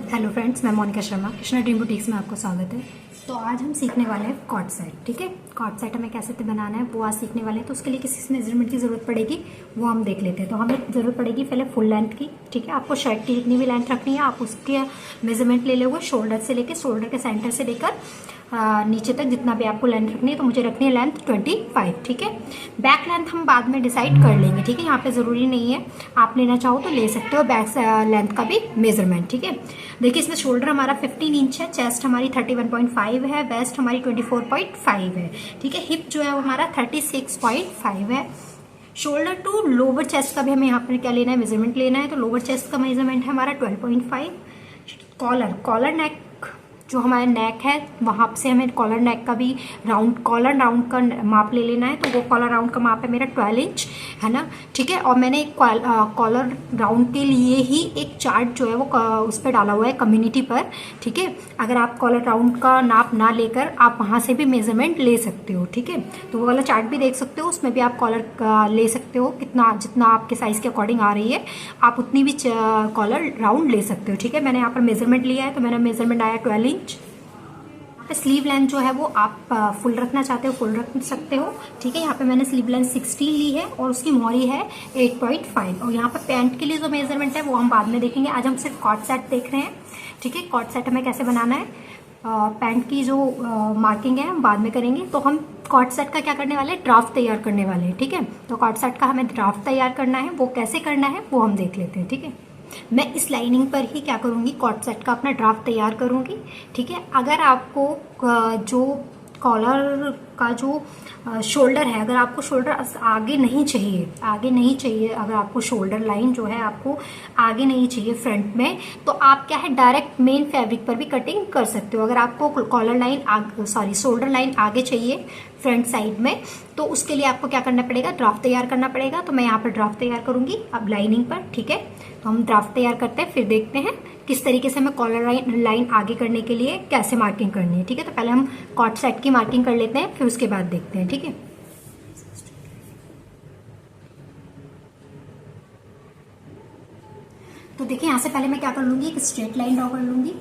Hello friends, मैं Monika Sharma, Krishna dream boutiques में आपको स्वागत है। तो आज हम सीखने वाले हैं कॉर्ड सेट। ठीक है, कॉर्ड सेट हमें कैसे बनाना है वो आज सीखने वाले हैं। तो उसके लिए किस मेजरमेंट की ज़रूरत पड़ेगी वो हम देख लेते हैं। तो हमें ज़रूरत पड़ेगी पहले फुल लेंथ की। ठीक है, आपको शर्ट की जितनी भी लेंथ रखनी है आप उसके मेजरमेंट ले लोगे, शोल्डर से लेकर शोल्डर के सेंटर से लेकर नीचे तक जितना भी आपको लेंथ रखनी है। तो मुझे रखनी है लेंथ 25। ठीक है, बैक लेंथ हम बाद में डिसाइड कर लेंगे। ठीक है, यहाँ पे ज़रूरी नहीं है, आप लेना चाहो तो ले सकते हो बैक लेंथ का भी मेजरमेंट। ठीक है, देखिए इसमें शोल्डर हमारा 15 इंच है, चेस्ट हमारी 31.5 है, वेस्ट हमारी 24.5 है। ठीक है, हिप जो है वो हमारा 36.5 है। शोल्डर टू लोअर चेस्ट का भी हमें यहाँ पर क्या लेना है, मेजरमेंट लेना है। तो लोअर चेस्ट का मेजरमेंट है हमारा 12.5। कॉलर नेक जो हमारा नेक है वहाँ से हमें कॉलर नेक का भी कॉलर राउंड का माप ले लेना है। तो वो कॉलर राउंड का माप है मेरा 12 इंच है ना। ठीक है, और मैंने कॉलर राउंड के लिए ही एक चार्ट जो है वो उस पर डाला हुआ है कम्युनिटी पर। ठीक है, अगर आप कॉलर राउंड का नाप ना लेकर आप वहाँ से भी मेजरमेंट ले सकते हो। ठीक है, तो वो वाला चार्ट भी देख सकते हो, उसमें भी आप कॉलर ले सकते हो, जितना आपके साइज़ के अकॉर्डिंग आ रही है आप उतनी भी कॉलर राउंड ले सकते हो। ठीक है, मैंने यहाँ पर मेजरमेंट लिया है, तो मेरा मेजरमेंट आया 12 इंच। स्लीव लेंथ जो है वो आप फुल रखना चाहते हो फुल रख सकते हो। ठीक है, यहाँ पे मैंने स्लीव लेंथ 16 ली है और उसकी मोहरी है 8.5। और यहाँ पर पैंट के लिए जो मेजरमेंट है वो हम बाद में देखेंगे, आज हम सिर्फ कॉर्ड सेट देख रहे हैं। ठीक है, कॉर्ड सेट हमें कैसे बनाना है, पैंट की जो मार्किंग है हम बाद में करेंगे। तो हम कॉर्ड सेट का क्या करने वाले हैं, ड्राफ्ट तैयार करने वाले हैं। ठीक है, तो कॉर्ड सेट का हमें ड्राफ्ट तैयार करना है, वो कैसे करना है वो हम देख लेते हैं। ठीक है, मैं इस लाइनिंग पर ही क्या करूंगी, कॉर्ड सेट का अपना ड्राफ्ट तैयार करूंगी। ठीक है, अगर आपको जो कॉलर का जो शोल्डर है, अगर आपको शोल्डर आगे नहीं चाहिए, अगर आपको शोल्डर लाइन जो है आपको आगे नहीं चाहिए फ्रंट में, तो आप क्या है डायरेक्ट मेन फैब्रिक पर भी कटिंग कर सकते हो। अगर आपको कॉलर लाइन शोल्डर लाइन आगे चाहिए फ्रंट साइड में, तो उसके लिए आपको क्या करना पड़ेगा, ड्राफ्ट तैयार करना पड़ेगा। तो मैं यहाँ पर ड्राफ्ट तैयार करूंगी अब लाइनिंग पर। ठीक है, तो हम ड्राफ्ट तैयार करते हैं, फिर देखते हैं किस तरीके से हमें कॉलर लाइन आगे करने के लिए कैसे मार्किंग करनी है। ठीक है, तो पहले हम कॉर्ड सेट की मार्किंग कर लेते हैं, फिर उसके बाद देखते हैं। ठीक है, तो देखिए यहाँ से पहले मैं क्या कर लूंगी, एक स्ट्रेट लाइन ड्रॉ कर लूंगी।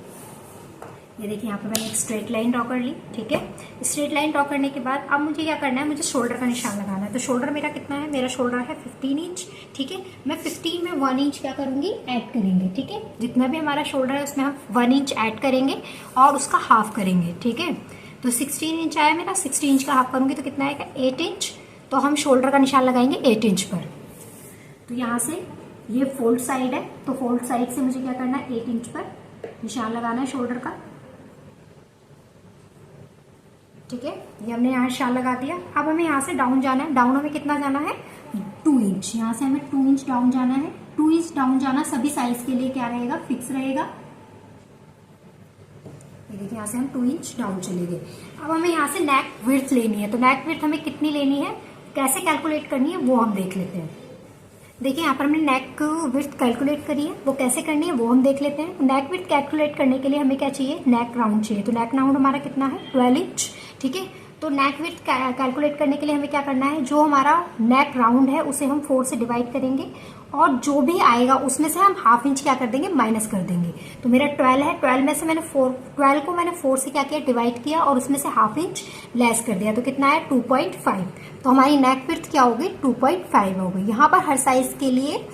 ये देखिए यहाँ पे मैंने एक स्ट्रेट लाइन ड्रॉ कर ली। ठीक है, स्ट्रेट लाइन ड्रॉ करने के बाद अब मुझे क्या करना है, मुझे शोल्डर का निशान लगाना है। तो शोल्डर मेरा कितना है, मेरा शोल्डर है 15 इंच। ठीक है, मैं 15 में 1 इंच क्या करूंगी, ऐड करेंगे। ठीक है, जितना भी हमारा शोल्डर है उसमें हम 1 इंच ऐड करेंगे और उसका हाफ करेंगे। ठीक है, तो 16 इंच आया मेरा, 16 इंच का हाफ करूंगी तो कितना आएगा, 8 इंच। तो हम शोल्डर का निशान लगाएंगे 8 इंच पर। तो यहाँ से ये फोल्ड साइड है, तो फोल्ड साइड से मुझे क्या करना है, 8 इंच पर निशान लगाना है शोल्डर का। ठीक है, ये हमने यहाँ निशान लगा दिया। अब हमें यहाँ से डाउन जाना है, डाउन हमें कितना जाना है, 2 इंच। यहाँ से हमें 2 इंच डाउन जाना है। 2 इंच डाउन जाना सभी साइज के लिए क्या रहेगा, फिक्स रहेगा। ये देखिए यहाँ से हम 2 इंच डाउन चले गए। अब हमें यहाँ से नेक विड्थ लेनी है, तो नेक विड्थ हमें कितनी लेनी है, कैसे कैलकुलेट करनी है वो हम देख लेते हैं। देखिए यहाँ पर हमने नेक विड्थ कैलकुलेट करी है, वो कैसे करनी है वो हम देख लेते हैं। नेक विड्थ कैलकुलेट करने के लिए हमें क्या चाहिए, नेक राउंड चाहिए। तो नेक राउंड हमारा कितना है, 12 इंच। ठीक है, तो नेक विड्थ कैलकुलेट करने के लिए हमें क्या करना है, जो हमारा नेक राउंड है उसे हम 4 से डिवाइड करेंगे और जो भी आएगा उसमें से हम हाफ इंच क्या कर देंगे, माइनस कर देंगे। तो मेरा 12 है, 12 में से मैंने 12 को मैंने 4 से क्या किया, डिवाइड किया और उसमें से हाफ इंच लेस कर दिया। तो कितना है, 2.5। तो हमारी नेक विड्थ क्या होगी, 2.5 हो गई। यहाँ पर हर साइज के लिए,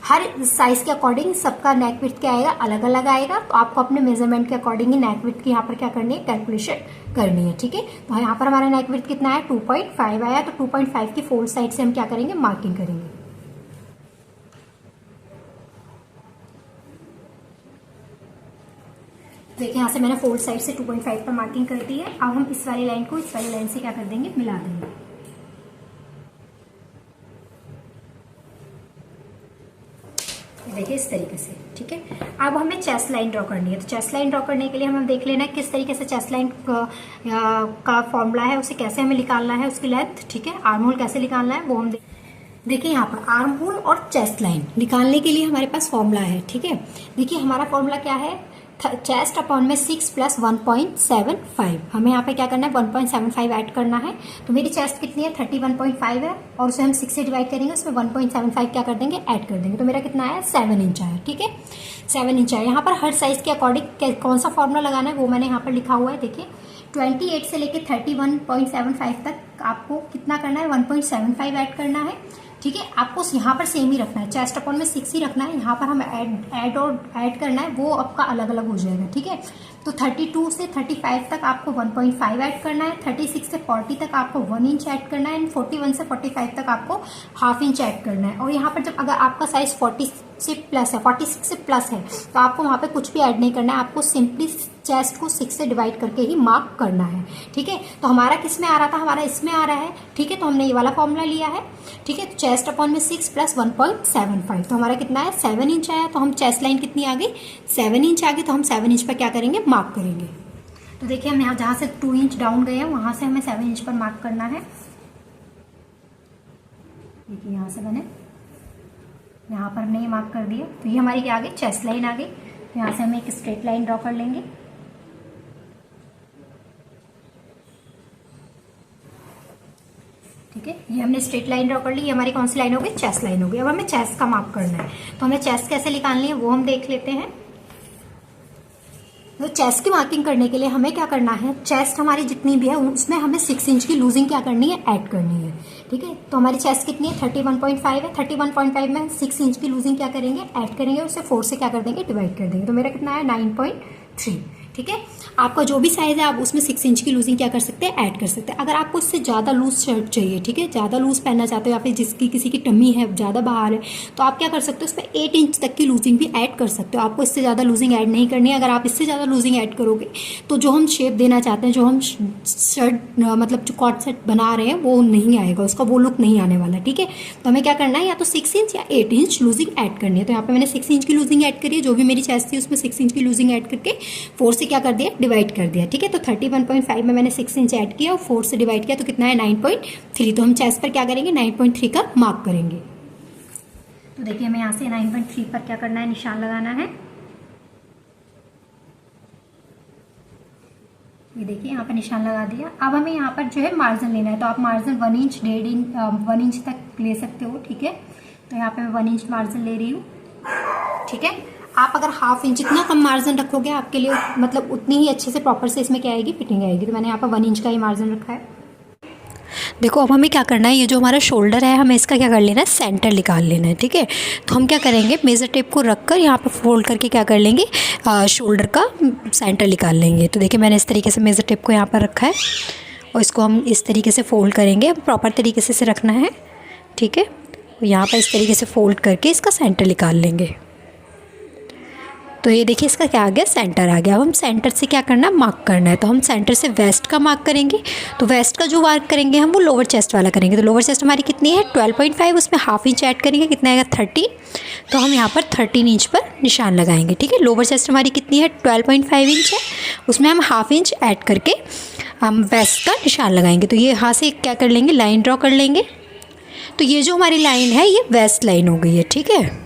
हर साइज के अकॉर्डिंग सबका नेक विड्थ क्या आएगा, अलग अलग आएगा। तो आपको अपने मेजरमेंट के अकॉर्डिंग ही नेक विड्थ की यहाँ पर क्या करनी है, कैलकुलेशन करनी है। ठीक है, तो यहाँ पर हमारा नेक विड्थ कितना है, 2.5 आया। तो 2.5 की फोल्ड साइड से हम क्या करेंगे, मार्किंग करेंगे। देखिए यहाँ से मैंने फोल्ड साइड से 2.5 पर मार्किंग कर दी है। अब हम इस वाली लाइन को इस वाली लाइन से क्या कर देंगे, मिला देंगे। देखिए इस तरीके से। ठीक है, अब हमें चेस्ट लाइन ड्रॉ करनी है। तो चेस्ट लाइन ड्रॉ करने के लिए हमें देख लेना है किस तरीके से चेस्ट लाइन का फॉर्मूला है, उसे कैसे हमें निकालना है, उसकी लेंथ। ठीक है, आर्म होल कैसे निकालना है वो हम देखिए यहाँ पर आर्म होल और चेस्ट लाइन निकालने के लिए हमारे पास फॉर्मूला है। ठीक है, देखिए हमारा फॉर्मूला क्या है, चेस्ट अपॉन में 6 प्लस 1.75, हमें यहाँ पे क्या करना है 1.75 ऐड करना है। तो मेरी चेस्ट कितनी है 31.5 है और उसे हम 6 से डिवाइड करेंगे, उसमें 1.75 क्या कर देंगे ऐड कर देंगे। तो मेरा कितना आया 7 इंच आया, ठीक है 7 इंच आया। यहाँ पर हर साइज़ के अकॉर्डिंग कौन सा फॉर्मूला लगाना है वो मैंने यहाँ पर लिखा हुआ है। देखिए 28 से लेके 31.75 तक आपको कितना करना है 1.75 ऐड करना है, ठीक है। आपको यहाँ पर सेम ही रखना है, चेस्ट अपॉन में 6 ही रखना है। यहाँ पर हम ऐड करना है वो आपका अलग अलग हो जाएगा, ठीक है। तो 32 से 35 तक आपको 1.5 ऐड करना है, 36 से 40 तक आपको 1 इंच ऐड करना है, एंड 41 से 45 तक आपको हाफ इंच ऐड करना है। और यहाँ पर जब अगर आपका साइज 40 से प्लस है 46 से प्लस है तो आपको वहाँ पे कुछ भी ऐड नहीं करना है, आपको सिंपली चेस्ट को 6 से डिवाइड करके ही मार्क करना है, ठीक है। तो हमारा किस में आ रहा था, हमारा इसमें आ रहा है, ठीक है। तो हमने ये वाला फॉर्मूला लिया है, ठीक है। तो चेस्ट अपॉन में 6 प्लस 1.75, तो हमारा कितना है 7 इंच आया। तो हम चेस्ट लाइन कितनी आ गई 7 इंच आ गई, तो हम 7 इंच पर क्या करेंगे मार्क करेंगे। तो देखिए हम यहाँ जहाँ से 2 इंच डाउन गए हैं वहाँ से हमें 7 इंच पर मार्क करना है। देखिए यहाँ से मैंने यहाँ पर हमने ये मार्क कर दिया, तो ये हमारी क्या आ गई चेस्ट लाइन आ गई। तो यहाँ से हम एक स्ट्रेट लाइन ड्रॉ कर लेंगे, ठीक है। ये हमने स्ट्रेट लाइन ड्रॉ कर ली, ये हमारी कौन सी लाइन हो गई चेस्ट लाइन हो गई। अब हमें चेस्ट का मार्क करना है, तो हमें चेस्ट कैसे निकालनी है वो हम देख लेते हैं। तो चेस्ट की मार्किंग करने के लिए हमें क्या करना है, चेस्ट हमारी जितनी भी है उसमें हमें 6 इंच की लूजिंग क्या करनी है ऐड करनी है, ठीक है। तो हमारी चेस्ट कितनी है 31.5 है, 31.5 में 6 इंच की लूजिंग क्या करेंगे ऐड करेंगे, उसे 4 से क्या कर देंगे डिवाइड कर देंगे। तो मेरा कितना है 9.3, ठीक है। आपका जो भी साइज है आप उसमें 6 इंच की लूजिंग क्या कर सकते हैं ऐड कर सकते हैं। अगर आपको इससे ज़्यादा लूज शर्ट चाहिए, ठीक है, ज़्यादा लूज पहनना चाहते हो या फिर जिसकी किसी की टमी है ज़्यादा बाहर है, तो आप क्या कर सकते हो उसमें 8 इंच तक की लूजिंग भी ऐड कर सकते हो। आपको इससे ज़्यादा लूजिंग ऐड नहीं करनी है। अगर आप इससे ज़्यादा लूजिंग ऐड करोगे तो जो हम शेप देना चाहते हैं, जो हम शर्ट मतलब जो कॉट सेट बना रहे हैं वो नहीं आएगा, उसका वो लुक नहीं आने वाला, ठीक है। तो हमें क्या करना है या तो 6 इंच या 8 इंच लूजिंग ऐड करनी है। तो यहाँ पे मैंने 6 इंच की लूजिंग ऐड करी है, जो भी मेरी चेस्ट थी उसमें 6 इंच की लूजिंग ऐड करके 4 से क्या कर दिया डिवाइड कर दिया, ठीक है। तो 31.5 में मैंने 6 इंच ऐड किया और 4 से डिवाइड किया तो कितना है 9.3। तो हम चेस्ट पर क्या करेंगे 9.3 का मार्क करेंगे। तो देखिए हमें यहाँ से 9.3 पर क्या करना है निशान लगाना है। ये देखिए यहाँ पर निशान लगा दिया। अब हमें यहाँ पर जो है मार्जिन लेना है, तो आप मार्जिन 1 इंच 1.5 इंच तक ले सकते हो, ठीक है। तो यहाँ पे मैं 1 इंच मार्जिन ले रही हूँ, ठीक है। आप अगर हाफ इंच इतना कम मार्जिन रखोगे आपके लिए मतलब उतनी ही अच्छे से प्रॉपर से इसमें क्या आएगी फिटिंग आएगी। तो मैंने यहाँ पर 1 इंच का ही मार्जिन रखा है। देखो अब हमें क्या करना है, ये जो हमारा शोल्डर है हमें इसका क्या कर लेना है सेंटर निकाल लेना है, ठीक है। तो हम क्या करेंगे मेज़र टेप को रख कर यहाँ पर फोल्ड करके क्या कर लेंगे शोल्डर का सेंटर निकाल लेंगे। तो देखिए मैंने इस तरीके से मेज़र टेप को यहाँ पर रखा है और इसको हम इस तरीके से फोल्ड करेंगे, प्रॉपर तरीके से इसे रखना है, ठीक है। यहाँ पर इस तरीके से फोल्ड करके इसका सेंटर निकाल लेंगे। तो ये देखिए इसका क्या आ गया सेंटर आ गया। अब हम सेंटर से क्या करना है मार्क करना है। तो हम सेंटर से वेस्ट का मार्क करेंगे। तो वेस्ट का जो मार्क करेंगे हम वो लोअर चेस्ट वाला करेंगे। तो लोअर चेस्ट हमारी कितनी है 12.5, उसमें हाफ इंच ऐड करेंगे, कितना आएगा 13। तो हम यहाँ पर 13 इंच पर निशान लगाएंगे, ठीक है। लोअर चेस्ट हमारी कितनी है 12.5 इंच है, उसमें हम हाफ इंच ऐड करके हम वेस्ट का निशान लगाएंगे। तो ये यहाँ से क्या कर लेंगे लाइन ड्रॉ कर लेंगे। तो ये जो हमारी लाइन है ये वेस्ट लाइन हो गई है, ठीक है।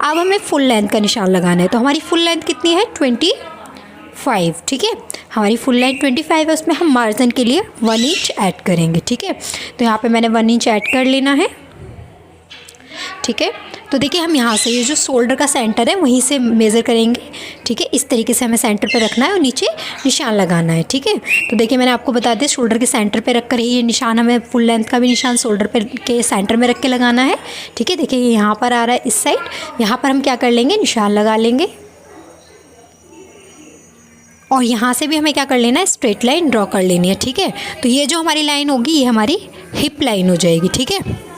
अब हमें फुल लेंथ का निशान लगाना है। तो हमारी फुल लेंथ कितनी है 25, ठीक है। हमारी फुल लेंथ 25 है, उसमें हम मार्जिन के लिए 1 इंच ऐड करेंगे, ठीक है। तो यहाँ पे मैंने 1 इंच ऐड कर लेना है, ठीक है। तो देखिए हम यहाँ से ये जो शोल्डर का सेंटर है वहीं से मेज़र करेंगे, ठीक है। इस तरीके से हमें सेंटर पे रखना है और नीचे निशान लगाना है, ठीक है। तो देखिए मैंने आपको बता दिया शोल्डर के सेंटर पे रख कर ही ये निशान हमें फुल लेंथ का भी निशान शोल्डर पे के सेंटर में रख के लगाना है, ठीक है। देखिए यहाँ पर आ रहा है इस साइड, यहाँ पर हम क्या कर लेंगे निशान लगा लेंगे और यहाँ से भी हमें क्या कर लेना है स्ट्रेट लाइन ड्रॉ कर लेनी है, ठीक है। तो ये जो हमारी लाइन होगी ये हमारी हिप लाइन हो जाएगी, ठीक है।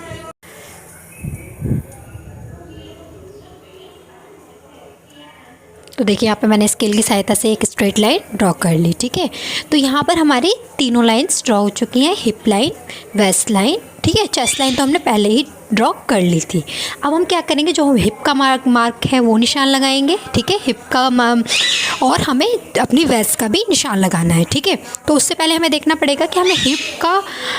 तो देखिए यहाँ पे मैंने स्केल की सहायता से एक स्ट्रेट लाइन ड्रॉ कर ली, ठीक है। तो यहाँ पर हमारी तीनों लाइंस ड्रॉ हो चुकी हैं, हिप लाइन, वेस्ट लाइन, ठीक है। चेस्ट लाइन तो हमने पहले ही ड्रॉ कर ली थी। अब हम क्या करेंगे, जो हिप का मार्क है वो निशान लगाएंगे, ठीक है, हिप का और हमें अपनी वेस्ट का भी निशान लगाना है, ठीक है। तो उससे पहले हमें देखना पड़ेगा कि हमें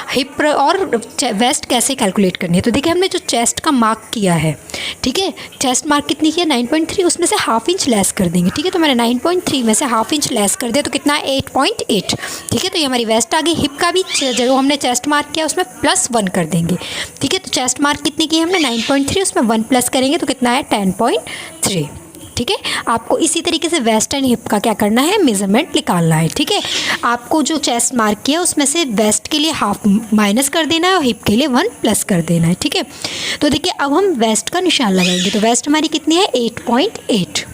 हिप और वेस्ट कैसे कैलकुलेट करनी है। तो देखिए हमने जो चेस्ट का मार्क किया है, ठीक है, चेस्ट मार्क कितनी किया 9.3, उसमें से ½ इंच लेस कर देंगे, ठीक है। तो मैंने 9.3 में से ½ इंच लेस कर दिया तो कितना 8.8, ठीक है। तो ये हमारी वेस्ट आ गई। हिप का भी जो हमने चेस्ट मार्क किया उसमें +1 कर देंगे, ठीक है। तो चेस्ट मार्क कितनी की हमने 9.3, उसमें 1 प्लस करेंगे तो कितना है 10.3, ठीक है। आपको इसी तरीके से वेस्ट एंड हिप का क्या करना है, मेजरमेंट निकालना है, ठीक है। आपको जो चेस्ट मार्क किया उसमें से वेस्ट के लिए ½ माइनस कर देना है और हिप के लिए 1 प्लस कर देना है, ठीक है। तो देखिए अब हम वेस्ट का निशान लगाएंगे। तो वेस्ट हमारी कितनी है 8.8,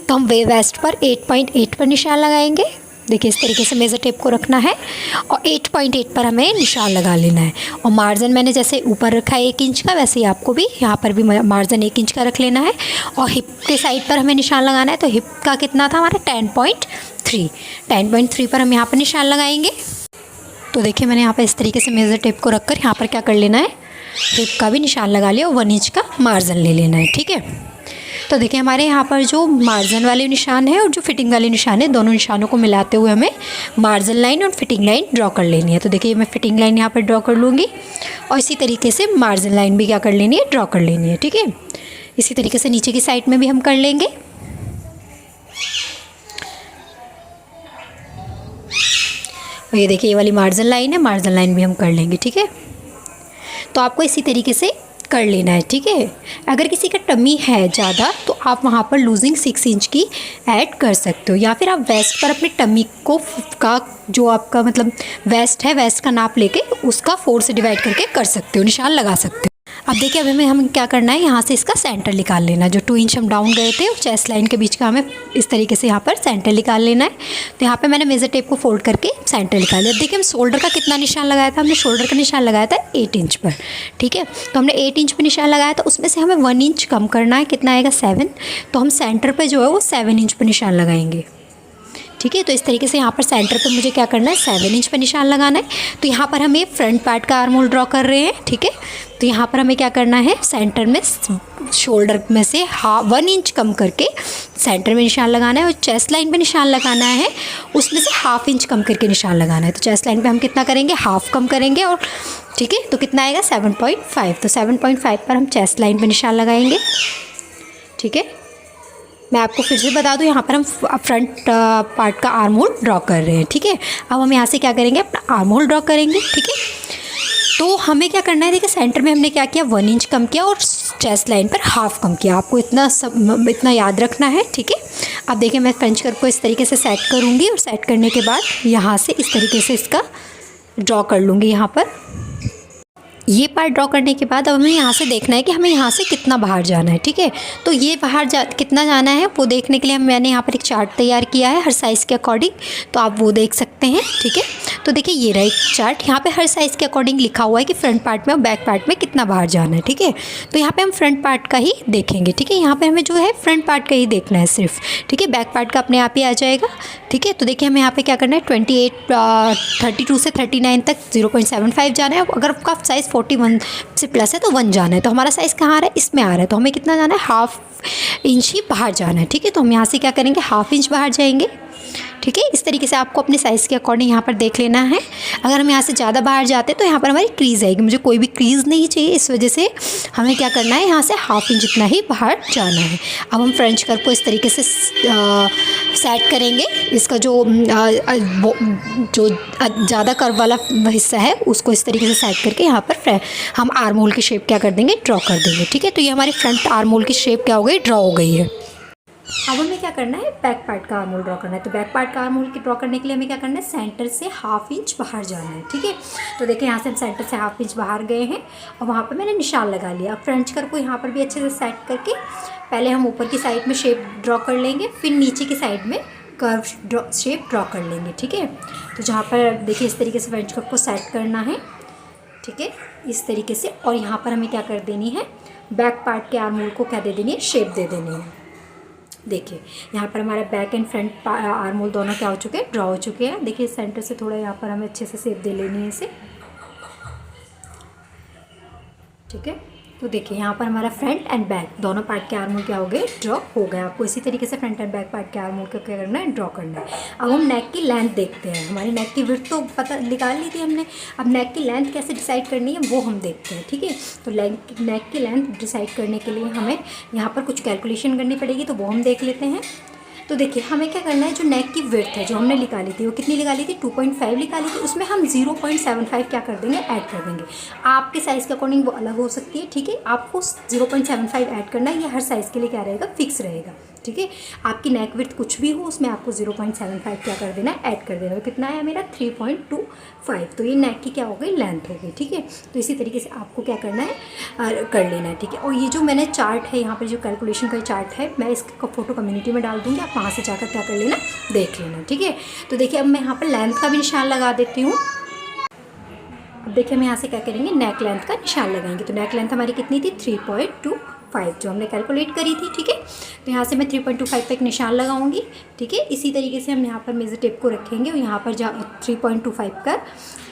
तो हम वेस्ट पर 8.8 पर निशान लगाएंगे। देखिए इस तरीके से मेज़र टेप को रखना है और 8.8 पर हमें निशान लगा लेना है। और मार्जिन मैंने जैसे ऊपर रखा है 1 इंच का, वैसे ही आपको भी यहाँ पर भी मार्जिन 1 इंच का रख लेना है। और हिप के साइड पर हमें निशान लगाना है। तो हिप का कितना था हमारा 10.3 पर हम यहाँ पर निशान लगाएंगे। तो देखिए मैंने यहाँ पर इस तरीके से मेज़र टेप को रखकर यहाँ पर क्या कर लेना है, हिप का भी निशान लगा लिया और 1 इंच का मार्जिन ले लेना है, ठीक है। तो देखिए हमारे यहाँ पर जो मार्जिन वाले निशान है और जो फिटिंग वाले निशान है, दोनों निशानों को मिलाते हुए हमें मार्जिन लाइन और फिटिंग लाइन ड्रॉ कर लेनी है। तो देखिए मैं फिटिंग लाइन यहाँ पर ड्रॉ कर लूँगी और इसी तरीके से मार्जिन लाइन भी क्या कर लेनी है, ड्रॉ कर लेनी है, ठीक है। इसी तरीके से नीचे की साइड में भी हम कर लेंगे। और ये देखिए ये वाली मार्जिन लाइन है, मार्जिन लाइन भी हम कर लेंगे, ठीक है। तो आपको इसी तरीके से कर लेना है, ठीक है। अगर किसी का टमी है ज़्यादा तो आप वहाँ पर लूजिंग 6 इंच की ऐड कर सकते हो, या फिर आप वेस्ट पर अपने टमी को का जो आपका मतलब वेस्ट है, वेस्ट का नाप लेके उसका 4 से डिवाइड करके कर सकते हो, निशान लगा सकते हो। अब देखिए अब हमें क्या करना है, यहाँ से इसका सेंटर निकाल लेना है। जो 2 इंच हम डाउन गए थे चेस्ट लाइन के बीच का हमें इस तरीके से यहाँ पर सेंटर निकाल लेना है। तो यहाँ पे मैंने मेजर टेप को फोल्ड करके सेंटर निकाल लिया। देखिए हम शोल्डर का कितना निशान लगाया था, हमने शोल्डर का निशान लगाया था 8 इंच पर, ठीक है। तो हमने 8 इंच पर निशान लगाया था, उसमें से हमें 1 इंच कम करना है, कितना आएगा 7। तो हम सेंटर पर जो है वो 7 इंच पर निशान लगाएंगे, ठीक है। तो इस तरीके से यहाँ पर सेंटर पे मुझे क्या करना है 7 इंच पर निशान लगाना है। तो यहाँ पर हम ये फ्रंट पार्ट का आर्म होल ड्रॉ कर रहे हैं, ठीक है। तो यहाँ पर हमें क्या करना है, सेंटर में शोल्डर में से 1 इंच कम करके सेंटर में निशान लगाना है और चेस्ट लाइन पे निशान लगाना है, उसमें से ½ इंच कम करके निशान लगाना है। तो चेस्ट लाइन पे हम कितना करेंगे, ½ कम करेंगे और ठीक है। तो कितना आएगा 7.5। तो 7.5 पर हम चेस्ट लाइन पे निशान लगाएंगे, ठीक है। मैं आपको फिर से बता दूं, यहाँ पर हम फ्रंट पार्ट का आर्म होल ड्रॉ कर रहे हैं, ठीक है। अब हम यहाँ से क्या करेंगे, अपना आर्म होल ड्रॉ करेंगे, ठीक है। तो हमें क्या करना है, देखिए सेंटर में हमने क्या किया 1 इंच कम किया और चेस्ट लाइन पर ½ कम किया। आपको इतना याद रखना है, ठीक है। अब देखिए मैं फ्रेंच कर्व को इस तरीके से सेट करूँगी और सेट करने के बाद यहाँ से इस तरीके से इसका ड्रॉ कर लूँगी। यहाँ पर ये पार्ट ड्रॉ करने के बाद अब हमें यहाँ से देखना है कि हमें यहाँ से कितना बाहर जाना है, ठीक है। तो ये बाहर कितना जाना है वो देखने के लिए मैंने यहाँ पर एक चार्ट तैयार किया है हर साइज़ के अकॉर्डिंग, तो आप वो देख सकते हैं, ठीक है। तो देखिए ये रहा एक चार्ट, यहाँ पे हर साइज़ के अकॉर्डिंग लिखा हुआ है कि फ्रंट पार्ट में और बैक पार्ट में कितना बाहर जाना है, ठीक है। तो यहाँ पे हम फ्रंट पार्ट का ही देखेंगे, ठीक है। यहाँ पे हमें जो है फ्रंट पार्ट का ही देखना है सिर्फ, ठीक है। बैक पार्ट का अपने आप ही आ जाएगा, ठीक है। तो देखिए हमें यहाँ पे क्या करना है 32 से 39 तक 0.75 जाना है। अगर आपका साइज़ 41 से प्लस है तो 1 जाना है। तो हमारा साइज़ कहाँ आ रहा है, इसमें आ रहा है। तो हमें कितना जाना है, ½ इंच ही बाहर जाना है, ठीक है। तो हम यहाँ से क्या करेंगे, ½ इंच बाहर जाएंगे, ठीक है। इस तरीके से आपको अपने साइज़ के अकॉर्डिंग यहाँ पर देख लेना है। अगर हम यहाँ से ज़्यादा बाहर जाते हैं तो यहाँ पर हमारी क्रीज़ आएगी, मुझे कोई भी क्रीज़ नहीं चाहिए, इस वजह से हमें क्या करना है, यहाँ से ½ इंच जितना ही बाहर जाना है। अब हम फ्रेंच कर्व को इस तरीके से सेट करेंगे। इसका जो ज़्यादा कर्व वाला हिस्सा है उसको इस तरीके से सेट करके यहाँ पर हम आर्म होल की शेप क्या कर देंगे, ड्रॉ कर देंगे, ठीक है। तो ये हमारी फ्रंट आर्म होल की शेप क्या हो गई, ड्रॉ हो गई है। अब हमें क्या करना है, बैक पार्ट का आर्म होल ड्रॉ करना है। तो बैक पार्ट का आर्म होल ड्रॉ करने के लिए हमें क्या करना है, सेंटर से ½ इंच बाहर जाना है, ठीक है। तो देखिए यहाँ से हम सेंटर से ½ इंच बाहर गए हैं और वहाँ पर मैंने निशान लगा लिया। अब फ्रेंच कर्व को यहाँ पर भी अच्छे से सेट करके पहले हम ऊपर की साइड में शेप ड्रॉ कर लेंगे, फिर नीचे की साइड में कर्व शेप ड्रॉ कर लेंगे, ठीक है। तो जहाँ पर देखिए इस तरीके से फ्रेंच कर्व को सेट करना है, ठीक है, इस तरीके से। और यहाँ पर हमें क्या कर देनी है, बैक पार्ट के आर्म होल को क्या दे देनी है, शेप दे देनी है। देखिए यहाँ पर हमारा back and front arm hole दोनों क्या हो चुके हैं, ड्रॉ हो चुके हैं। देखिए सेंटर से थोड़ा यहाँ पर हमें अच्छे से शेप दे लेनी है इसे, ठीक है। तो देखिए यहाँ पर हमारा फ्रंट एंड बैक दोनों पार्ट के आर्म होल क्या हो गए, ड्रॉ हो गए। आपको इसी तरीके से फ्रंट एंड बैक पार्ट के आर्म होल को क्या करना है, ड्रॉ करना है। अब हम नेक की लेंथ देखते हैं। हमारी नेक की विड्थ तो पता निकाल ली थी हमने, अब नेक की लेंथ कैसे डिसाइड करनी है वो हम देखते हैं। ठीक है, तो नेक की लेंथ डिसाइड करने के लिए हमें यहाँ पर कुछ कैलकुलेशन करनी पड़ेगी, तो वो हम देख लेते हैं। तो देखिए हमें क्या करना है, जो नेक की विड्थ है जो हमने निकाली थी वो कितनी निकाली थी, 2.5 निकाली थी। उसमें हम 0.75 क्या कर देंगे, ऐड कर देंगे। आपके साइज़ के अकॉर्डिंग वो अलग हो सकती है। ठीक है, आपको 0.75 ऐड करना है, ये हर साइज़ के लिए क्या रहेगा, फिक्स रहेगा। ठीक है, आपकी नेक विड्थ कुछ भी हो उसमें आपको 0.75 क्या कर देना है, ऐड कर देना है। कितना है मेरा 3.25, तो ये नेक की क्या हो गई, लेंथ हो गई। ठीक है, तो इसी तरीके से आपको क्या करना है, कर लेना है। ठीक है, और ये जो मैंने चार्ट है यहाँ पर जो कैलकुलेशन का चार्ट है, मैं इसका फोटो कम्युनिटी में डाल दूँगी, आप वहाँ से जाकर क्या कर लेना, देख लेना। ठीक है, तो देखिए अब मैं यहाँ पर लेंथ का भी निशान लगा देती हूँ। अब देखिए हम यहाँ से क्या करेंगे, नेक लेंथ का निशान लगाएंगे। तो नेक लेंथ हमारी कितनी थी, 3.25 जो हमने कैलकुलेट करी थी। ठीक है, तो यहाँ से मैं 3.25 पे एक निशान लगाऊंगी। ठीक है, इसी तरीके से हम यहाँ पर मेजर टेप को रखेंगे और यहाँ पर 3.25 का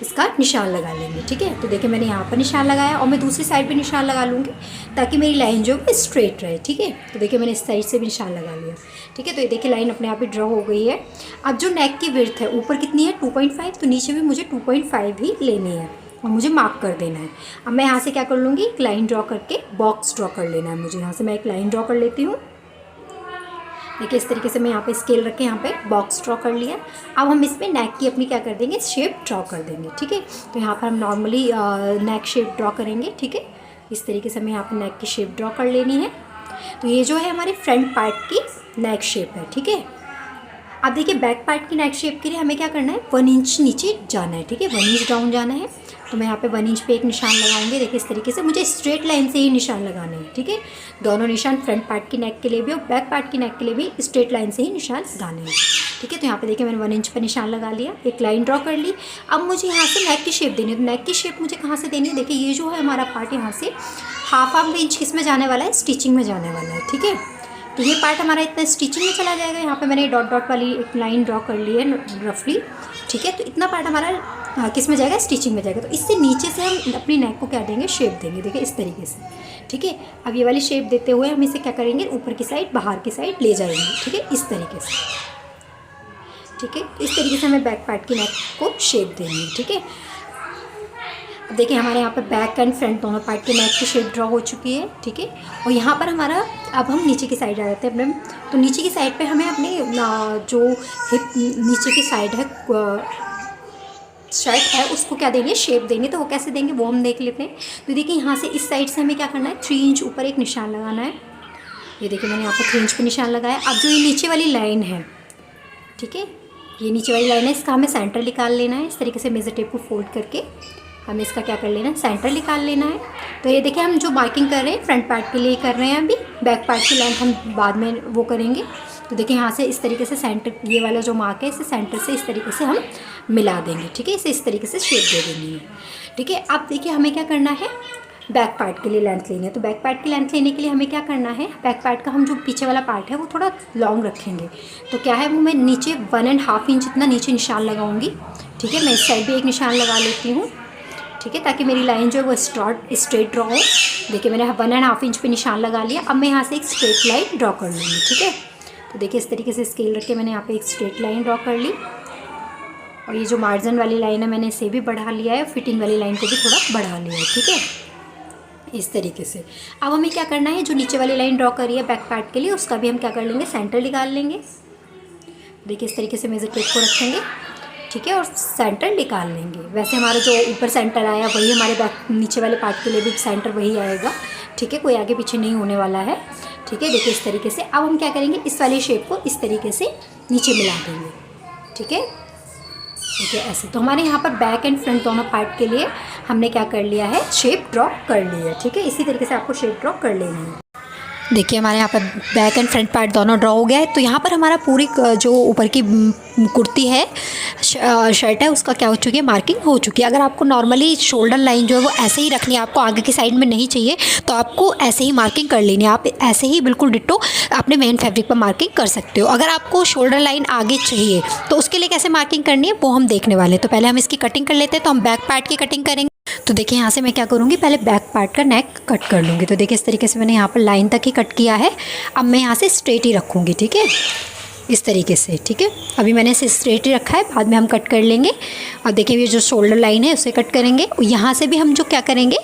इसका निशान लगा लेंगे। ठीक है, तो देखिए मैंने यहाँ पर निशान लगाया और मैं दूसरी साइड पर निशान लगा लूँगी ताकि मेरी लाइन जो है स्ट्रेट रहे। ठीक है, तो देखिए मैंने इस साइड से भी निशान लगा लिया। ठीक है, तो ये देखिए लाइन अपने आप ही ड्रॉ हो गई है। अब जो नेक की विड्थ है ऊपर कितनी है, 2.5, तो नीचे भी मुझे 2.5 ही लेनी है और मुझे मार्क कर देना है। अब मैं यहाँ से क्या कर लूँगी, एक लाइन ड्रॉ करके बॉक्स ड्रॉ कर लेना है मुझे। यहाँ से मैं एक लाइन ड्रॉ कर लेती हूँ। देखिए इस तरीके से मैं यहाँ पे स्केल रख के यहाँ पे बॉक्स ड्रॉ कर लिया। अब हम इसमें नेक की अपनी क्या कर देंगे, शेप ड्रॉ कर देंगे। ठीक है, तो यहाँ पर हम नॉर्मली नेक शेप ड्रॉ करेंगे। ठीक है, इस तरीके से हमें यहाँ पर नेक की शेप ड्रॉ कर लेनी है। तो ये जो है हमारे फ्रंट पार्ट की नेक शेप है। ठीक है, अब देखिए बैक पार्ट की नेक शेप के लिए हमें क्या करना है, 1 इंच नीचे जाना है। ठीक है, 1 इंच डाउन जाना है। तो मैं यहाँ पे 1 इंच पे एक निशान लगाऊंगी। देखिए इस तरीके से मुझे स्ट्रेट लाइन से ही निशान लगाने हैं। ठीक है, दोनों निशान फ्रंट पार्ट की नेक के लिए भी और बैक पार्ट की नेक के लिए भी स्ट्रेट लाइन से ही निशान लगाने हैं। ठीक है, तो यहाँ पे देखिए मैंने 1 इंच पर निशान लगा लिया, एक लाइन ड्रॉ कर ली। अब मुझे यहाँ से नेक की शेप देनी है। तो नेक की शेप मुझे कहाँ से देनी है, देखिए ये जो है हमारा पार्ट यहाँ से हाफ इंच किस में जाने वाला है, स्टिचिंग में जाने वाला है। ठीक है, तो ये पार्ट हमारा इतना स्टिचिंग में चला जाएगा। यहाँ पे मैंने डॉट डॉट वाली एक लाइन ड्रॉ कर ली है रफली। ठीक है, तो इतना पार्ट हमारा किस में जाएगा, स्टिचिंग में जाएगा। तो इससे नीचे से हम अपनी नेक को क्या देंगे, शेप देंगे। देखिए इस तरीके से। ठीक है, अब ये वाली शेप देते हुए हम इसे क्या करेंगे, ऊपर की साइड बाहर की साइड ले जाएंगे। ठीक है, इस तरीके से। ठीक है, इस तरीके से हमें बैक पार्ट की नेक को शेप देनी है। ठीक है, अब देखिए हमारे यहाँ पर बैक एंड फ्रंट दोनों पार्ट के नेक की शेप ड्रॉ हो चुकी है। ठीक है, और यहाँ पर हमारा अब हम नीचे की साइड आ जाते हैं अपने। तो नीचे की साइड पे हमें अपने जो हिप नीचे की साइड है शर्ट है उसको क्या देंगे, शेप देंगे। तो वो कैसे देंगे वो हम देख लेते हैं। तो देखिए यहाँ से इस साइड से हमें क्या करना है, 3 इंच ऊपर एक निशान लगाना है। ये देखिए मैंने यहाँ पर 3 इंच पर निशान लगाया। अब जो ये नीचे वाली लाइन है, ठीक है, ये नीचे वाली लाइन है, इसका हमें सेंटर निकाल लेना है। इस तरीके से मेजर टेप को फोल्ड करके हमें इसका क्या कर लेना है, सेंटर निकाल लेना है। तो ये देखिए हम जो मार्किंग कर रहे हैं फ्रंट पार्ट के लिए कर रहे हैं, अभी बैक पार्ट की लेंथ हम बाद में वो करेंगे। तो देखिए यहाँ से इस तरीके से सेंटर, ये वाला जो मार्क है इसे सेंटर से इस तरीके से हम मिला देंगे। ठीक है, इसे इस तरीके से शेप दे देनी है। ठीक है, अब देखिए हमें क्या करना है, बैक पार्ट के लिए लेंथ लेनी है। तो बैक पार्ट की लेंथ लेने के लिए हमें क्या करना है, बैक पार्ट का हम जो पीछे वाला पार्ट है वो थोड़ा लॉन्ग रखेंगे। तो क्या है वो मैं नीचे 1.5 इंच इतना नीचे निशान लगाऊंगी। ठीक है, मैं इस साइड भी एक निशान लगा लेती हूँ। ठीक है, ताकि मेरी लाइन जो है वो स्ट्रेट ड्रॉ हो। देखिए मैंने 1.5 इंच पे निशान लगा लिया। अब मैं यहाँ से एक स्ट्रेट लाइन ड्रॉ कर लूँगी। ठीक है, तो देखिए इस तरीके से स्केल रख के मैंने यहाँ पे एक स्ट्रेट लाइन ड्रॉ कर ली। और ये जो मार्जिन वाली लाइन है मैंने इसे भी बढ़ा लिया है, फिटिंग वाली लाइन को भी थोड़ा बढ़ा लिया है। ठीक है, इस तरीके से। अब हमें क्या करना है, जो नीचे वाली लाइन ड्रॉ करी है बैक पार्ट के लिए उसका भी हम क्या कर लेंगे, सेंटर निकाल लेंगे। देखिए इस तरीके से मेजर टेप को रखेंगे। ठीक है, और सेंटर निकाल लेंगे। वैसे हमारा जो ऊपर सेंटर आया वही हमारे बैक नीचे वाले पार्ट के लिए भी सेंटर वही आएगा। ठीक है, कोई आगे पीछे नहीं होने वाला है। ठीक है, देखिए इस तरीके से। अब हम क्या करेंगे, इस वाली शेप को इस तरीके से नीचे मिला देंगे। ठीक है, देखिए ऐसे। तो हमारे यहाँ पर बैक एंड फ्रंट दोनों पार्ट के लिए हमने क्या कर लिया है, शेप ड्रॉ कर ली है। ठीक है, इसी तरीके से आपको शेप ड्रॉ कर लेनी है। देखिए हमारे यहाँ पर बैक एंड फ्रंट पार्ट दोनों ड्रॉ हो गया है। तो यहाँ पर हमारा पूरी जो ऊपर की कुर्ती है, शर्ट है, उसका क्या हो चुकी है, मार्किंग हो चुकी है। अगर आपको नॉर्मली शोल्डर लाइन जो है वो ऐसे ही रखनी है, आपको आगे की साइड में नहीं चाहिए, तो आपको ऐसे ही मार्किंग कर लेनी है। आप ऐसे ही बिल्कुल डिट्टो अपने मेन फैब्रिक पर मार्किंग कर सकते हो। अगर आपको शोल्डर लाइन आगे चाहिए तो उसके लिए कैसे मार्किंग करनी है वो हम देखने वाले हैं। तो पहले हम इसकी कटिंग कर लेते हैं। तो हम बैक पार्ट की कटिंग करेंगे। तो देखिए यहाँ से मैं क्या करूँगी, पहले बैक पार्ट का नेक कट कर लूँगी। तो देखिए इस तरीके से मैंने यहाँ पर लाइन तक ही कट किया है। अब मैं यहाँ से स्ट्रेट ही रखूँगी, ठीक है, इस तरीके से, ठीक है। अभी मैंने इसे स्ट्रेट ही रखा है, बाद में हम कट कर लेंगे। अब देखिए ये जो शोल्डर लाइन है उसे कट करेंगे। यहाँ से भी हम जो क्या करेंगे,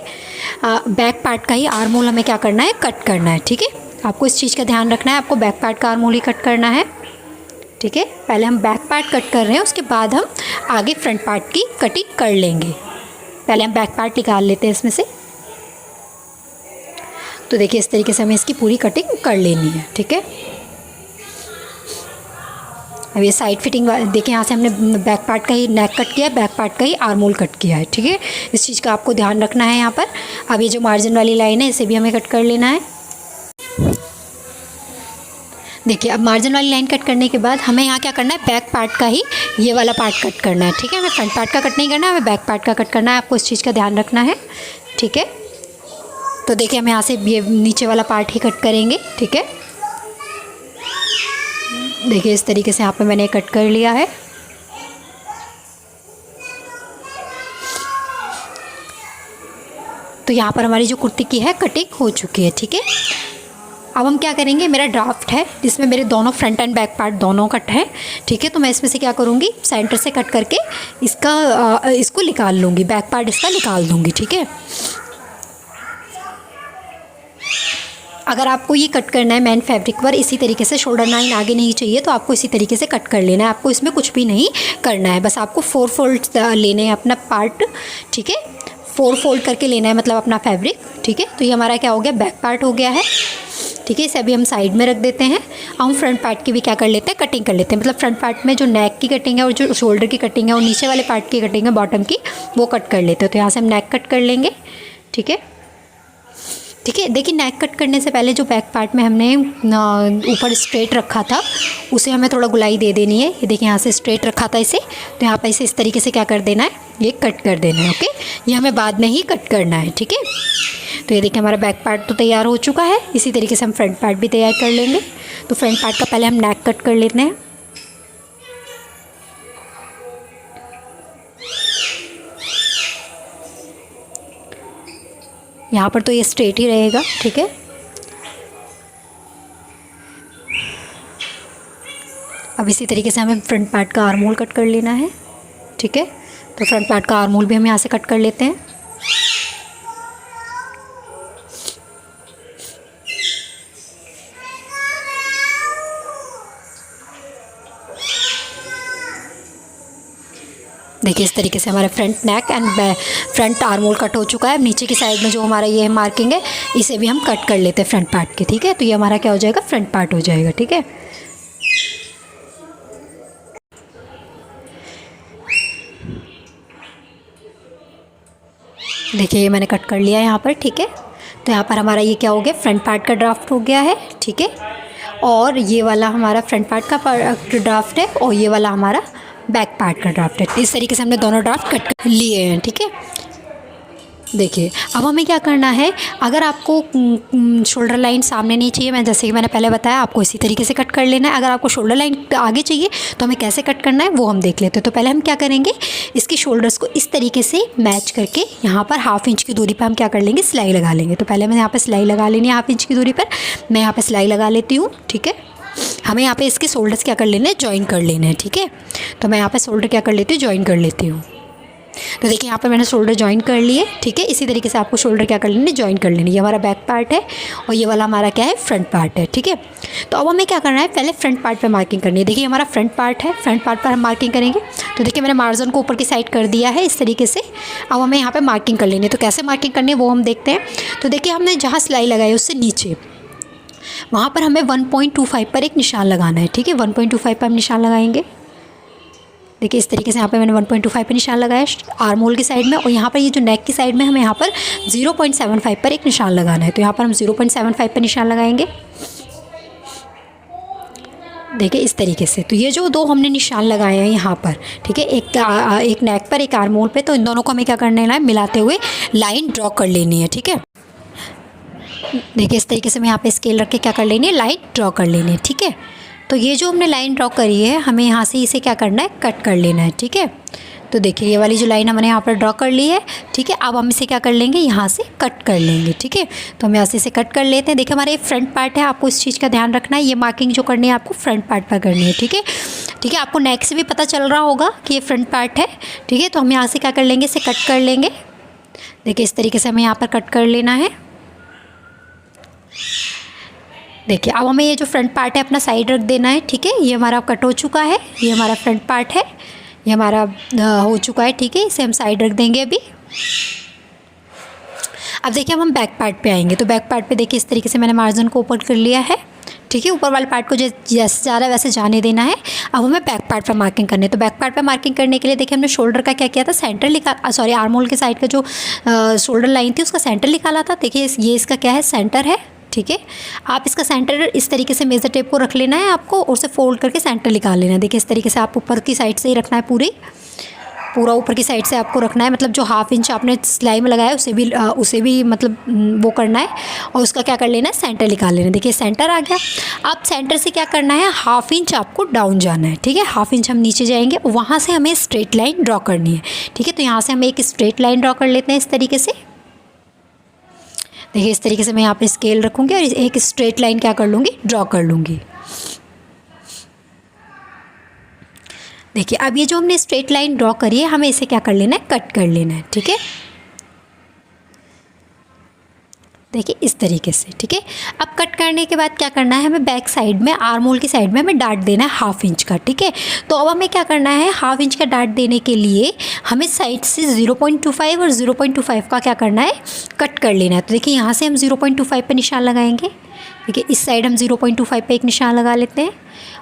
बैक पार्ट का ही आर्म होल हमें क्या करना है, कट करना है, ठीक है। आपको इस चीज़ का ध्यान रखना है, आपको बैक पार्ट का आर्म होल ही कट करना है, ठीक है। पहले हम बैक पार्ट कट कर रहे हैं, उसके बाद हम आगे फ्रंट पार्ट की कटिंग कर लेंगे। पहले हम बैक पार्ट निकाल लेते हैं इसमें से। तो देखिए इस तरीके से हमें इसकी पूरी कटिंग कर लेनी है, ठीक है। अब ये साइड फिटिंग देखिए, यहाँ से हमने बैक पार्ट का ही नेक कट किया है, बैक पार्ट का ही आर्म होल कट किया है, ठीक है। इस चीज़ का आपको ध्यान रखना है यहाँ पर। अब ये जो मार्जिन वाली लाइन है इसे भी हमें कट कर लेना है। देखिए अब मार्जिन वाली लाइन कट करने के बाद हमें यहाँ क्या करना है, बैक पार्ट का ही ये वाला पार्ट कट करना है, ठीक है। हमें फ्रंट पार्ट का कट नहीं करना है, हमें बैक पार्ट का कट करना है। आपको इस चीज़ का ध्यान रखना है, ठीक है। तो देखिए हम यहाँ से ये नीचे वाला पार्ट ही कट करेंगे, ठीक है। देखिए इस तरीके से यहाँ पे मैंने कट कर लिया है। तो यहाँ पर हमारी जो कुर्ती की है कटिंग हो चुकी है, ठीक है। अब हम क्या करेंगे, मेरा ड्राफ्ट है जिसमें मेरे दोनों फ्रंट एंड बैक पार्ट दोनों कट है, ठीक है। तो मैं इसमें से क्या करूँगी, सेंटर से कट करके इसको निकाल लूँगी, बैक पार्ट इसका निकाल दूँगी, ठीक है। अगर आपको ये कट करना है मैन फैब्रिक पर इसी तरीके से, शोल्डर लाइन आगे नहीं चाहिए तो आपको इसी तरीके से कट कर लेना है। आपको इसमें कुछ भी नहीं करना है, बस आपको 4 फोल्ड लेने हैं अपना पार्ट, ठीक है। 4 फोल्ड करके लेना है मतलब अपना फैब्रिक, ठीक है। तो ये हमारा क्या हो गया, बैक पार्ट हो गया है, ठीक है। इसे अभी हम साइड में रख देते हैं। हम फ्रंट पार्ट की भी क्या कर लेते हैं, कटिंग कर लेते हैं। मतलब फ्रंट पार्ट में जो नेक की कटिंग है और जो शोल्डर की कटिंग है और नीचे वाले पार्ट की कटिंग है बॉटम की, वो कट कर लेते हैं। तो यहाँ से हम नेक कट कर लेंगे, ठीक है, ठीक है। देखिए नेक कट करने से पहले जो बैक पार्ट में हमने ऊपर स्ट्रेट रखा था उसे हमें थोड़ा गुलाई दे देनी है। ये देखिए यहाँ से स्ट्रेट रखा था इसे, तो यहाँ पर इसे इस तरीके से क्या कर देना है, ये कट कर देना है, ओके। ये हमें बाद में ही कट करना है, ठीक है। तो ये देखिए हमारा बैक पार्ट तो तैयार हो चुका है। इसी तरीके से हम फ्रंट पार्ट भी तैयार कर लेंगे। तो फ्रंट पार्ट का पहले हम नेक कट कर लेते हैं। यहाँ पर तो ये स्ट्रेट ही रहेगा, ठीक है। अब इसी तरीके से हमें फ्रंट पार्ट का आर्म होल कट कर लेना है, ठीक है। तो फ्रंट पार्ट का आर्म होल भी हम यहाँ से कट कर लेते हैं। देखिए इस तरीके से हमारे front neck and front arm hole cut हो चुका है। अब नीचे की साइड में जो हमारा ये मार्किंग है इसे भी हम कट कर लेते हैं फ्रंट पार्ट की, ठीक है। तो ये हमारा क्या हो जाएगा, फ्रंट पार्ट हो जाएगा, ठीक है। देखिए ये मैंने कट कर लिया है यहाँ पर, ठीक है। तो यहाँ पर हमारा ये क्या हो गया, फ्रंट पार्ट का ड्राफ्ट हो गया है, ठीक है। और ये वाला हमारा फ्रंट पार्ट का ड्राफ्ट है और ये वाला हमारा बैक पार्ट का ड्राफ्ट है। इस तरीके से हमने दोनों ड्राफ्ट कट कर लिए हैं, ठीक है। देखिए अब हमें क्या करना है, अगर आपको शोल्डर लाइन सामने नहीं चाहिए, मैं जैसे कि मैंने पहले बताया आपको इसी तरीके से कट कर लेना है। अगर आपको शोल्डर लाइन आगे चाहिए तो हमें कैसे कट करना है वो हम देख लेते हैं। तो पहले हम क्या करेंगे, इसकी शोल्डर्स को इस तरीके से मैच करके यहाँ पर 1/2 इंच की दूरी पर हम क्या कर लेंगे, सिलाई लगा लेंगे। तो पहले मैं यहाँ पर सिलाई लगा लेनी है 1/2 इंच की दूरी पर। मैं यहाँ पर सिलाई लगा लेती हूँ, ठीक है। हमें यहाँ पे इसके शोल्डर्स क्या कर लेने हैं, ज्वाइन कर लेने हैं, ठीक है। तो मैं यहाँ पे शोल्डर क्या कर लेती हूँ, ज्वाइन कर लेती हूँ। तो देखिए यहाँ पे मैंने शोल्डर ज्वाइन कर लिए, ठीक है। इसी तरीके से आपको शोल्डर क्या कर लेने, ज्वाइन कर लेनी। ये हमारा बैक पार्ट है और ये वाला हमारा क्या है, फ्रंट पार्ट है, ठीक है। तो अब हमें क्या करना है, पहले फ्रंट पार्ट पे मार्किंग करनी है। देखिए हमारा फ्रंट पार्ट है, फ्रंट पार्ट पर हम मार्किंग करेंगे। तो देखिए मैंने मार्जिन को ऊपर की साइड कर दिया है इस तरीके से। अब हमें यहाँ पर मार्किंग कर लेनी है। तो कैसे मार्किंग करनी है वो हम देखते हैं। तो देखिए हमने जहाँ सिलाई लगाई उससे नीचे वहाँ पर हमें 1.25 पर एक निशान लगाना है, ठीक है। 1.25 पर हम निशान लगाएंगे। देखिए इस तरीके से यहाँ पे मैंने 1.25 पर निशान लगाया आर्म होल की साइड में, और यहाँ पर ये जो नेक की साइड में हमें यहाँ पर 0.75 पर एक निशान लगाना है। तो यहाँ पर हम 0.75 पर निशान लगाएंगे। देखिए इस तरीके से। तो ये जो दो हमने निशान लगाए हैं यहाँ पर, ठीक है, एक नेक पर एक आर्म होल पे, तो इन दोनों को हमें क्या करना है, मिलाते हुए लाइन ड्रॉ कर लेनी है, ठीक है। देखिए इस तरीके से मैं यहाँ पे स्केल रख के क्या कर लेनी है, लाइन ड्रॉ कर लेनी है, ठीक है। तो ये जो हमने लाइन ड्रॉ करी है हमें यहाँ से इसे क्या करना है, कट कर लेना है, ठीक है। तो देखिए ये वाली जो लाइन हमने यहाँ पर ड्रॉ कर ली है, ठीक है। अब हम इसे क्या कर लेंगे, यहाँ से कट कर लेंगे, ठीक है। तो हम यहाँ से इसे कट कर लेते हैं। देखिए हमारा ये फ्रंट पार्ट है, आपको इस चीज़ का ध्यान रखना है, ये मार्किंग जो करनी है आपको फ्रंट पार्ट पर करनी है, ठीक है। ठीक है, आपको नेक से भी पता चल रहा होगा कि ये फ्रंट पार्ट है, ठीक है। तो हम यहाँ से क्या कर लेंगे, इसे कट कर लेंगे। देखिए इस तरीके से हमें यहाँ पर कट कर लेना है। देखिए अब हमें ये जो फ्रंट पार्ट है अपना साइड रख देना है, ठीक है। ये हमारा कट हो चुका है, ये हमारा फ्रंट पार्ट है, ये हमारा हो चुका है, ठीक है। इसे हम साइड रख देंगे अभी। अब देखिए अब हम बैक पार्ट पे आएंगे। तो बैक पार्ट पे देखिए इस तरीके से मैंने मार्जिन को ऊपर कर लिया है, ठीक है। ऊपर वाले पार्ट को जैसे जा रहा है वैसे जाने देना है। अब हमें बैक पार्ट पर मार्किंग करनी है। तो बैक पार्ट पर मार्किंग करने के लिए देखिए हमने शोल्डर का क्या किया था, सेंटर सॉरी आर्म होल के साइड का जो शोल्डर लाइन थी उसका सेंटर निकाला था। देखिए ये इसका क्या है, सेंटर है, ठीक है। आप इसका सेंटर इस तरीके से मेजर टेप को रख लेना है आपको, और उसे फोल्ड करके सेंटर निकाल लेना है। देखिए इस तरीके से आप ऊपर की साइड से ही रखना है, पूरा ऊपर की साइड से आपको रखना है। मतलब जो 1/2 इंच आपने सिलाई में लगाया है उसे भी मतलब वो करना है, और उसका क्या कर लेना है, सेंटर निकाल लेना है। देखिए सेंटर आ गया। अब सेंटर से क्या करना है, 1/2 इंच आपको डाउन जाना है, ठीक है। 1/2 इंच हम नीचे जाएंगे, वहाँ से हमें स्ट्रेट लाइन ड्रॉ करनी है, ठीक है। तो यहाँ से हम एक स्ट्रेट लाइन ड्रॉ कर लेते हैं इस तरीके से। देखिए इस तरीके से मैं यहाँ पे स्केल रखूँगी और एक स्ट्रेट लाइन क्या कर लूँगी, ड्रॉ कर लूँगी। देखिए अब ये जो हमने स्ट्रेट लाइन ड्रॉ करी है, हमें इसे क्या कर लेना है, कट कर लेना है, ठीक है। देखिए इस तरीके से, ठीक है। अब कट करने के बाद क्या करना है, हमें बैक साइड में आर्म होल की साइड में हमें डार्ट देना है 1/2 इंच का, ठीक है। तो अब हमें क्या करना है, 1/2 इंच का डार्ट देने के लिए हमें साइड से 0.25 और 0.25 का क्या करना है, कट कर लेना है। तो देखिए यहाँ से हम 0.25 पे निशान लगाएंगे। देखिए इस साइड हम 0.25 पे एक निशान लगा लेते हैं,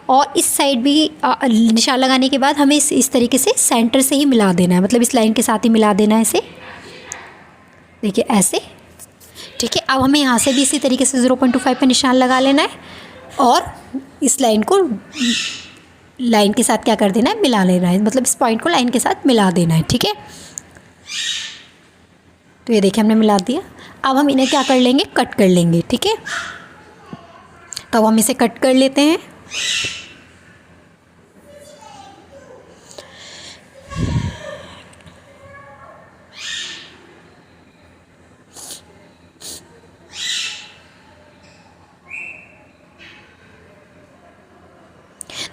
और इस साइड भी निशान लगाने के बाद हमें इस तरीके से सेंटर से ही मिला देना है, मतलब इस लाइन के साथ ही मिला देना है इसे। देखिए ऐसे, ठीक है। अब हमें यहाँ से भी इसी तरीके से 0.25 पे निशान लगा लेना है, और इस लाइन को लाइन के साथ क्या कर देना है, मिला लेना है, मतलब इस पॉइंट को लाइन के साथ मिला देना है, ठीक है। तो ये देखिए हमने मिला दिया। अब हम इन्हें क्या कर लेंगे, कट कर लेंगे, ठीक है। तो अब हम इसे कट कर लेते हैं।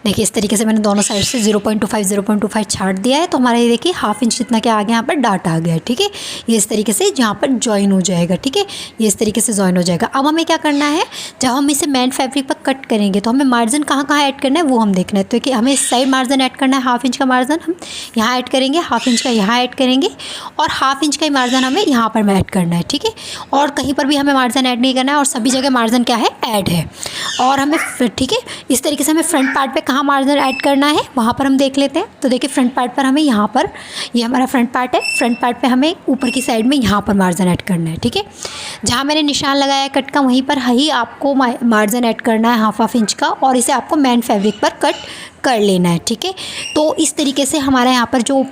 देखिए इस तरीके से मैंने दोनों साइड से 0.25 छाट दिया है। तो हमारा ये देखिए 1/2 इंच जितना क्या आ गया, यहाँ पर डार्ट आ गया है, ठीक है। ये इस तरीके से जहाँ पर जॉइन हो जाएगा, ठीक है। ये इस तरीके से जॉइन हो जाएगा। अब हमें क्या करना है, जब हम इसे मैन फैब्रिक पर कट करेंगे तो हमें मार्जिन कहाँ कहाँ ऐड करना है वो हम देखना है। तो कि हमें इस साइड मार्जिन ऐड करना है, 1/2 इंच का मार्जिन हम यहाँ ऐड करेंगे, 1/2 इंच का यहाँ ऐड करेंगे, और 1/2 इंच का ही मार्जिन हमें यहाँ पर ऐड करना है, ठीक है। और कहीं पर भी हमें मार्जिन ऐड नहीं करना है, और सभी जगह मार्जिन क्या है, ऐड है। और हमें, ठीक है, इस तरीके से हमें फ्रंट पार्ट पे कहाँ मार्जिन ऐड करना है वहाँ पर हम देख लेते हैं। तो देखिए फ्रंट पार्ट पर हमें यहाँ पर, ये हमारा फ्रंट पार्ट है, फ्रंट पार्ट पे हमें ऊपर की साइड में यहाँ पर मार्जिन ऐड करना है, ठीक है। जहाँ मैंने निशान लगाया है कट का, वहीं पर ही आपको मार्जिन ऐड करना है 1/2 इंच का, और इसे आपको मैन फैब्रिक पर कट कर लेना है, ठीक है। तो इस तरीके से हमारा यहाँ पर जो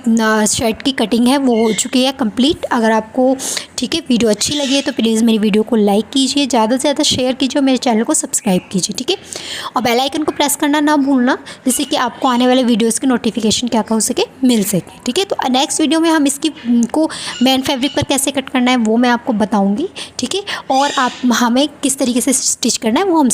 शर्ट की कटिंग है वो हो चुकी है कंप्लीट। अगर आपको, ठीक है, वीडियो अच्छी लगी है तो प्लीज़ मेरी वीडियो को लाइक कीजिए, ज़्यादा से ज़्यादा शेयर कीजिए, और मेरे चैनल को सब्सक्राइब कीजिए, ठीक है। और बेल आइकन को प्रेस करना ना भूलना, जिससे कि आपको आने वाले वीडियोज़ की नोटिफिकेशन क्या हो सके, मिल सके, ठीक है। तो नेक्स्ट वीडियो में हम इसकी को मैन फैब्रिक पर कैसे कट करना है वो मैं आपको बताऊँगी, ठीक है। और आप हमें किस तरीके से स्टिच करना है वो हम